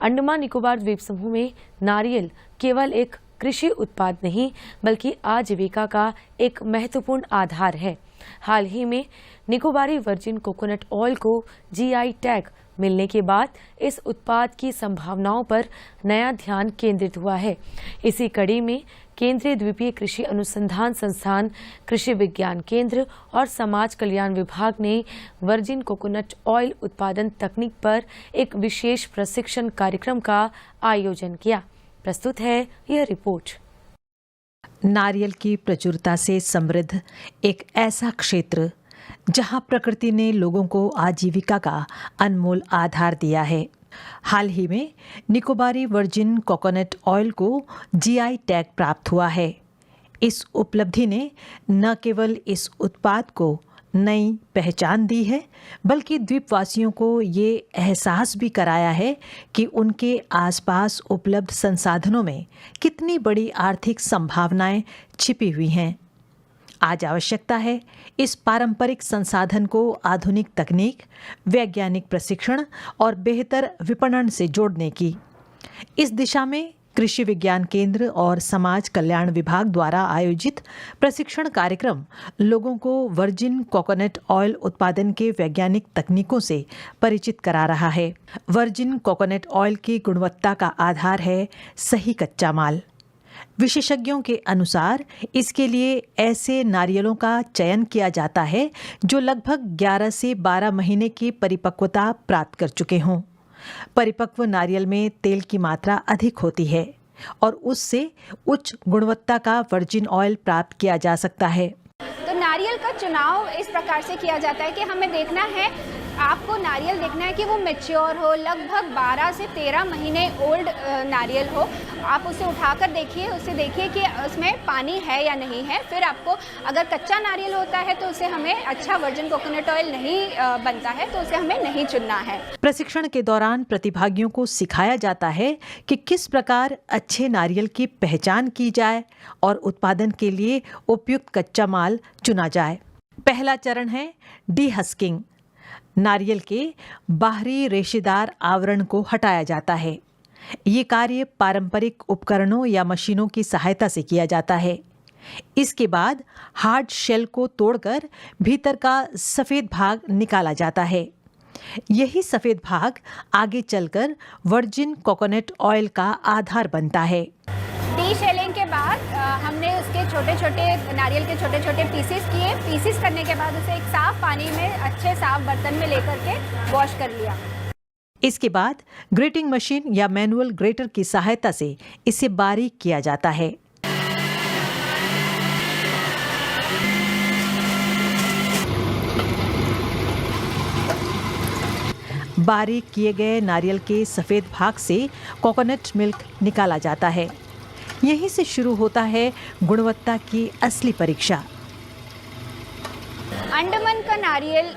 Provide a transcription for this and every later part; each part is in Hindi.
अंडमान निकोबार द्वीप समूह में नारियल केवल एक कृषि उत्पाद नहीं बल्कि आजीविका का एक महत्वपूर्ण आधार है। हाल ही में निकोबारी वर्जिन कोकोनट ऑयल को जीआई टैग मिलने के बाद इस उत्पाद की संभावनाओं पर नया ध्यान केंद्रित हुआ है। इसी कड़ी में केंद्रीय द्वीपीय कृषि अनुसंधान संस्थान, कृषि विज्ञान केंद्र और समाज कल्याण विभाग ने वर्जिन कोकोनट ऑयल उत्पादन तकनीक पर एक विशेष प्रशिक्षण कार्यक्रम का आयोजन किया। प्रस्तुत है यह रिपोर्ट। नारियल की प्रचुरता से समृद्ध एक ऐसा क्षेत्र जहां प्रकृति ने लोगों को आजीविका का अनमोल आधार दिया है। हाल ही में निकोबारी वर्जिन कोकोनट ऑयल को जीआई टैग प्राप्त हुआ है। इस उपलब्धि ने न केवल इस उत्पाद को नई पहचान दी है बल्कि द्वीपवासियों को ये एहसास भी कराया है कि उनके आसपास उपलब्ध संसाधनों में कितनी बड़ी आर्थिक संभावनाएं छिपी हुई हैं। आज आवश्यकता है इस पारंपरिक संसाधन को आधुनिक तकनीक, वैज्ञानिक प्रशिक्षण और बेहतर विपणन से जोड़ने की। इस दिशा में कृषि विज्ञान केंद्र और समाज कल्याण विभाग द्वारा आयोजित प्रशिक्षण कार्यक्रम लोगों को वर्जिन कोकोनट ऑयल उत्पादन के वैज्ञानिक तकनीकों से परिचित करा रहा है। वर्जिन कोकोनट ऑयल की गुणवत्ता का आधार है सही कच्चा माल। विशेषज्ञों के अनुसार इसके लिए ऐसे नारियलों का चयन किया जाता है जो लगभग 11 से 12 महीने की परिपक्वता प्राप्त कर चुके हों। परिपक्व नारियल में तेल की मात्रा अधिक होती है और उससे उच्च गुणवत्ता का वर्जिन ऑयल प्राप्त किया जा सकता है। तो नारियल का चुनाव इस प्रकार से किया जाता है कि हमें देखना है, आपको नारियल देखना है कि वो मैच्योर हो, लगभग 12 से 13 महीने ओल्ड नारियल हो। आप उसे उठाकर देखिए, उसे देखिए कि उसमें पानी है या नहीं है। फिर आपको अगर कच्चा नारियल होता है तो उसे हमें अच्छा वर्जिन कोकोनट ऑयल नहीं बनता है, तो उसे हमें नहीं चुनना है। प्रशिक्षण के दौरान प्रतिभागियों को सिखाया जाता है कि किस प्रकार अच्छे नारियल की पहचान की जाए और उत्पादन के लिए उपयुक्त कच्चा माल चुना जाए। पहला चरण है डीहस्किंग। नारियल के बाहरी रेशेदार आवरण को हटाया जाता है। ये कार्य पारंपरिक उपकरणों या मशीनों की सहायता से किया जाता है। इसके बाद हार्ड शेल को तोड़कर भीतर का सफ़ेद भाग निकाला जाता है। यही सफ़ेद भाग आगे चलकर वर्जिन कोकोनट ऑयल का आधार बनता है। डीशेलिंग के बाद हमने उसके छोटे छोटे नारियल के छोटे छोटे पीसेस किए। पीसेस करने के बाद उसे एक साफ पानी में अच्छे साफ बर्तन में लेकर के वॉश कर लिया। इसके बाद ग्रेटिंग मशीन या मैनुअल ग्रेटर की सहायता से इसे बारीक किया जाता है। बारीक किए गए नारियल के सफ़ेद भाग से कोकोनट मिल्क निकाला जाता है। यहीं से शुरू होता है गुणवत्ता की असली परीक्षा। अंडमान का नारियल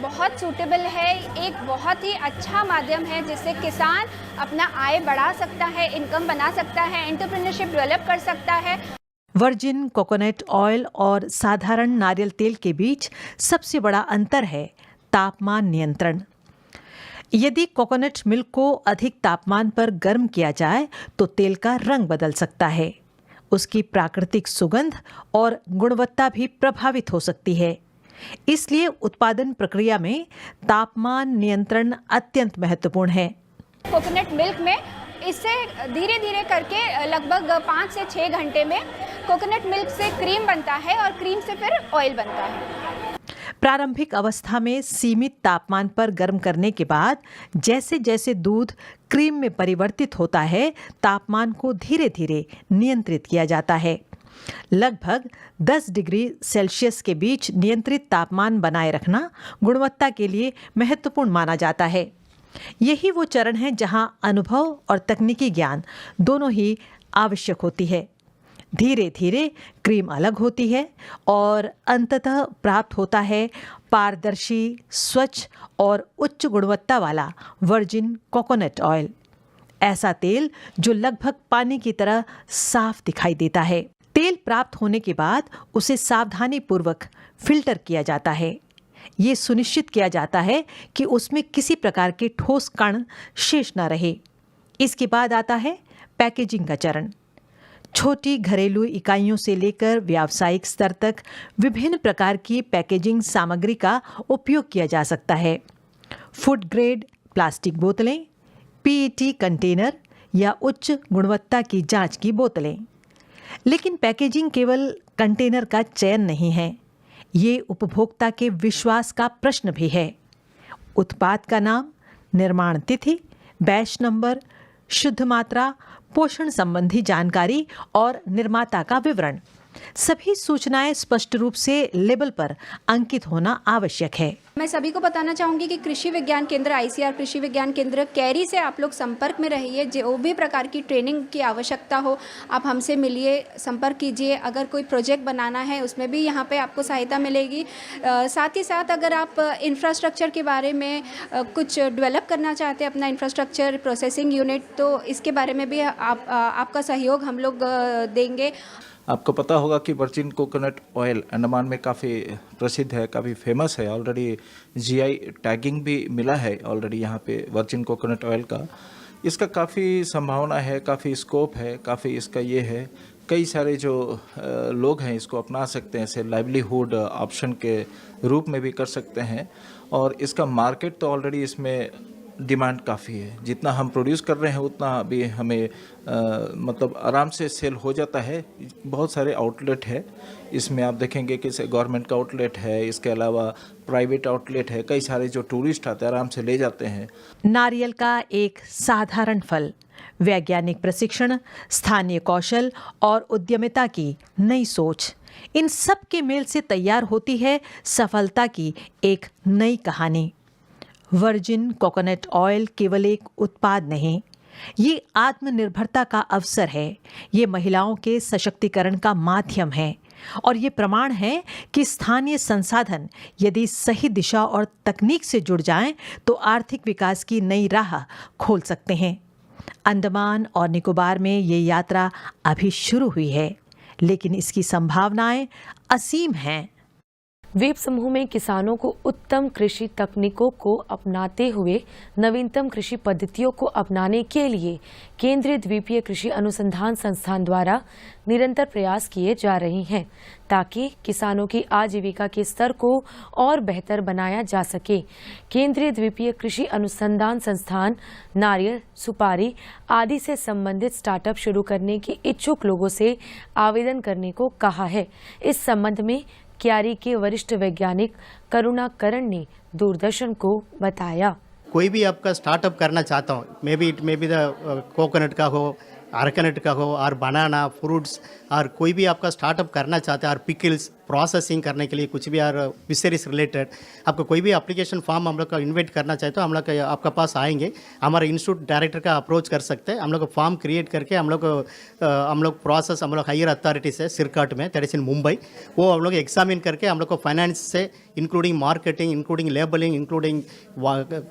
बहुत सूटेबल है, एक बहुत ही अच्छा माध्यम है जिससे किसान अपना आय बढ़ा सकता है, इनकम बना सकता है, एंटरप्रेन्योरशिप डेवलप कर सकता है। वर्जिन कोकोनट ऑयल और साधारण नारियल तेल के बीच सबसे बड़ा अंतर है तापमान नियंत्रण। यदि कोकोनट मिल्क को अधिक तापमान पर गर्म किया जाए तो तेल का रंग बदल सकता है, उसकी प्राकृतिक सुगंध और गुणवत्ता भी प्रभावित हो सकती है। इसलिए उत्पादन प्रक्रिया में तापमान नियंत्रण अत्यंत महत्वपूर्ण है। कोकोनट मिल्क में इससे धीरे धीरे करके लगभग 5 से 6 घंटे में कोकोनट मिल्क से क्रीम बनता है और क्रीम से फिर ऑयल बनता है। प्रारंभिक अवस्था में सीमित तापमान पर गर्म करने के बाद जैसे जैसे दूध क्रीम में परिवर्तित होता है, तापमान को धीरे धीरे नियंत्रित किया जाता है। लगभग 10 डिग्री सेल्सियस के बीच नियंत्रित तापमान बनाए रखना गुणवत्ता के लिए महत्वपूर्ण माना जाता है। यही वो चरण है जहां अनुभव और तकनीकी ज्ञान दोनों ही आवश्यक होती है। धीरे धीरे क्रीम अलग होती है और अंततः प्राप्त होता है पारदर्शी, स्वच्छ और उच्च गुणवत्ता वाला वर्जिन कोकोनट ऑयल। ऐसा तेल जो लगभग पानी की तरह साफ दिखाई देता है। तेल प्राप्त होने के बाद उसे सावधानी पूर्वक फिल्टर किया जाता है। ये सुनिश्चित किया जाता है कि उसमें किसी प्रकार के ठोस कण शेष न रहे। इसके बाद आता है पैकेजिंग का चरण। छोटी घरेलू इकाइयों से लेकर व्यावसायिक स्तर तक विभिन्न प्रकार की पैकेजिंग सामग्री का उपयोग किया जा सकता है। फूड ग्रेड प्लास्टिक बोतलें, पीईटी कंटेनर या उच्च गुणवत्ता की जांच की बोतलें। लेकिन पैकेजिंग केवल कंटेनर का चयन नहीं है, ये उपभोक्ता के विश्वास का प्रश्न भी है। उत्पाद का नाम, निर्माण तिथि, बैच नंबर, शुद्ध मात्रा, पोषण संबंधी जानकारी और निर्माता का विवरण, सभी सूचनाएं स्पष्ट रूप से लेबल पर अंकित होना आवश्यक है। मैं सभी को बताना चाहूँगी कि कृषि विज्ञान केंद्र ICR कृषि विज्ञान केंद्र कैरी से आप लोग संपर्क में रहिए। जो भी प्रकार की ट्रेनिंग की आवश्यकता हो आप हमसे मिलिए, संपर्क कीजिए। अगर कोई प्रोजेक्ट बनाना है उसमें भी यहाँ पे आपको सहायता मिलेगी। साथ ही साथ अगर आप इंफ्रास्ट्रक्चर के बारे में कुछ डेवलप करना चाहते हैं, अपना इंफ्रास्ट्रक्चर प्रोसेसिंग यूनिट, तो इसके बारे में भी आपका सहयोग हम लोग देंगे। आपको पता होगा कि वर्जिन कोकोनट ऑयल अंडमान में काफ़ी प्रसिद्ध है, काफ़ी फेमस है। ऑलरेडी GI टैगिंग भी मिला है ऑलरेडी यहाँ पे वर्जिन कोकोनट ऑयल का। इसका काफ़ी संभावना है, काफ़ी स्कोप है, काफ़ी इसका ये है। कई सारे जो लोग हैं इसको अपना सकते हैं, इसे लाइवलीहुड ऑप्शन के रूप में भी कर सकते हैं। और इसका मार्केट तो ऑलरेडी इसमें डिमांड काफ़ी है। जितना हम प्रोड्यूस कर रहे हैं उतना भी हमें मतलब आराम से सेल हो जाता है। बहुत सारे आउटलेट है इसमें, आप देखेंगे कि गवर्नमेंट का आउटलेट है, इसके अलावा प्राइवेट आउटलेट है। कई सारे जो टूरिस्ट आते हैं आराम से ले जाते हैं। नारियल का एक साधारण फल, वैज्ञानिक प्रशिक्षण, स्थानीय कौशल और उद्यमिता की नई सोच, इन सब के मेल से तैयार होती है सफलता की एक नई कहानी। वर्जिन कोकोनट ऑयल केवल एक उत्पाद नहीं, ये आत्मनिर्भरता का अवसर है। ये महिलाओं के सशक्तिकरण का माध्यम है और ये प्रमाण है कि स्थानीय संसाधन यदि सही दिशा और तकनीक से जुड़ जाएं तो आर्थिक विकास की नई राह खोल सकते हैं। अंडमान और निकोबार में ये यात्रा अभी शुरू हुई है, लेकिन इसकी संभावनाएं असीम हैं। द्वीप समूह में किसानों को उत्तम कृषि तकनीकों को अपनाते हुए नवीनतम कृषि पद्धतियों को अपनाने के लिए केंद्रीय द्वीपीय कृषि अनुसंधान संस्थान द्वारा निरंतर प्रयास किए जा रहे हैं, ताकि किसानों की आजीविका के स्तर को और बेहतर बनाया जा सके। केंद्रीय द्वीपीय कृषि अनुसंधान संस्थान नारियल, सुपारी आदि से संबंधित स्टार्टअप शुरू करने के इच्छुक लोगों से आवेदन करने को कहा है। इस संबंध में क्यारी के वरिष्ठ वैज्ञानिक करुणाकरण ने दूरदर्शन को बताया। कोई भी आपका स्टार्टअप करना चाहता हूँ, मे बी द कोकोनट का हो, अरकनट का हो, और बनाना, फ्रूट्स, और कोई भी आपका स्टार्टअप करना चाहते हैं, और पिकल्स प्रोसेसिंग करने के लिए कुछ भी, और फिशरीज रिलेटेड आपको कोई भी एप्लीकेशन फॉर्म हम लोग का इन्वाइट करना चाहते तो हम लोग आपका पास आएंगे। हमारे इंस्टीट्यूट डायरेक्टर का अप्रोच कर सकते हैं। हम लोग फॉर्म क्रिएट करके हम लोग प्रोसेस, हम लोग हायर अथॉरिटीज है सिरकाट में, दैट इज इन मुंबई, वो हम लोग एग्जामिन करके हम लोग को फाइनेंस से including marketing, including labelling, including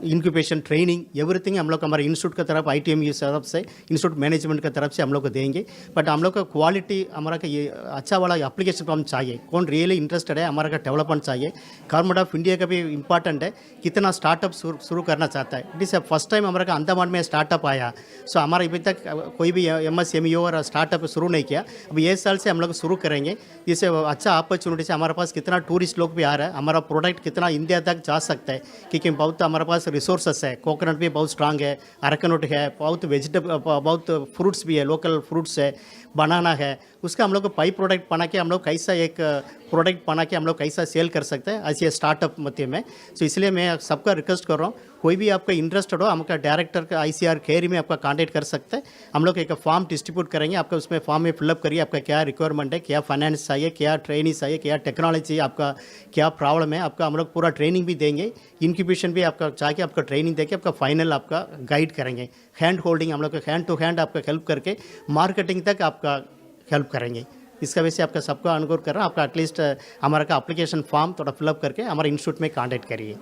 incubation training, everything हम लोग हमारे इंस्टीट्यूट की तरफ, ITMU तरफ से, इंस्टीट्यूट मैनेजमेंट की तरफ से हम लोग को देंगे। बट हम लोग का क्वालिटी हमारा का ये अच्छा वाला एप्लीकेशन फॉर्म चाहिए। कौन रियली इंटरेस्टेड है, हमारा का डेवलपमेंट चाहिए। गवर्नमेंट ऑफ इंडिया का भी इंपॉर्टेंट है, कितना स्टार्टअप शुरू करना चाहता है। इट इज फर्स्ट टाइम हमारा का अंडमान में स्टार्टअप आया। सो हमारा अभी तक कोई भी MSME और स्टार्टअप शुरू नहीं किया। अब ये साल से हम लोग शुरू करेंगे। इससे अच्छा अपॉर्चुनिटी से हमारे पास कितना टूरिस्ट लोग भी आ रहा है, हमारा प्रोडक्ट कितना इंडिया तक जा सकता है, क्योंकि बहुत हमारे पास रिसोर्सेस है। कोकोनट भी बहुत स्ट्रांग है, अरकनट है, बहुत वेजिटेबल, बहुत फ्रूट्स भी है, लोकल फ्रूट्स है, बनाना है। उसका हम लोग को पाई प्रोडक्ट बना के हम लोग कैसा एक प्रोडक्ट बना के हम लोग कैसा सेल कर सकते हैं ऐसे स्टार्टअप मध्य में। सो इसलिए मैं सबका रिक्वेस्ट कर रहा हूँ, कोई भी आपका इंटरेस्टेड हो, हमका डायरेक्टर का ICR कैरी में आपका कांटेक्ट कर सकते हैं। हम लोग एक फॉर्म डिस्ट्रीब्यूट करेंगे, आपका उसमें फॉर्म में फिलअप करिए, आपका क्या रिक्वायरमेंट है, क्या फाइनेंस चाहिए, क्या ट्रेनिंग चाहिए, क्या टेक्नोलॉजी, आपका क्या प्रॉब्लम है, आपका हम लोग पूरा ट्रेनिंग भी देंगे। इंक्यूबेशन भी आपका चाहिए, आपका ट्रेनिंग देके आपका फाइनल आपका गाइड करेंगे। हैंड होल्डिंग हम लोग हैंड टू हैंड आपका हेल्प करके मार्केटिंग तक आपका हेल्प करेंगे। इसका वजह से आपका सबका अनुरोध कर रहा हूँ, आपका एटलीस्ट हमारा का एप्लीकेशन फॉर्म थोड़ा फिलअप करके हमारे इंस्टीट्यूट में कांटेक्ट करिए।